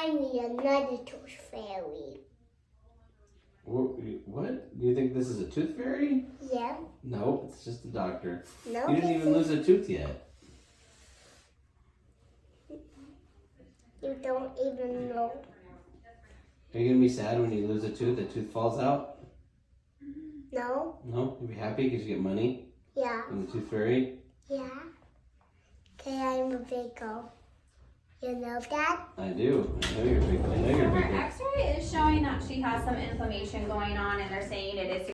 I need another tooth fairy. What? Do you think this is a tooth fairy? Yeah. No, it's just a doctor. No. You didn't even lose a tooth yet. You don't even know. Are you gonna be sad when you lose a tooth falls out? No. No? You'll be happy because you get money Yeah. from the tooth fairy? Yeah. Okay, I'm a big girl. You know that? I do. I know you're big. I know you're Her big. x-ray is showing that she has some inflammation going on, and they're saying it is